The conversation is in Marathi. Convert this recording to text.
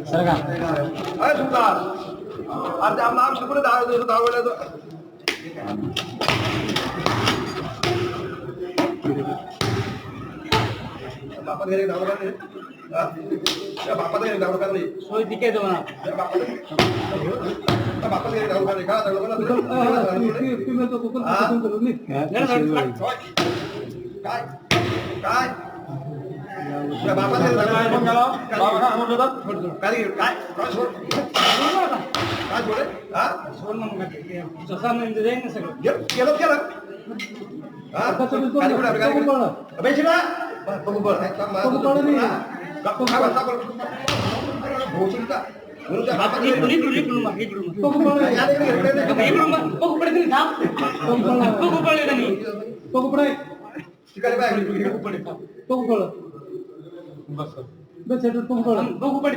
सर का अरे सुतार अरे आम नाम शुक्र दावला तो बापा घरी दावला नाही बापा घरी दावला नाही सोय तिके दो ना बापा घरी दावला नाही का दावला तुम्ही तो कोकण करू नी काय काय बापा घरी दावला बाबा हमर दादा काय काय काय सोड काय सोड हां सोड ना मग जसा म्हणजे जाईन ना सगळं केलं केलं हां काय कुठे काय अबे शिरा बघू बघ बघू बघ नाही गप्पा खा बसा बोल भोसडी का बापा घरी इकडून मग बघू बघ यार इकडून मग बघू पडे नाही थांब बघू पडले नाही बघू पडे शिकारे बाय बघू पडे बघू पडे बस बस बघू पडे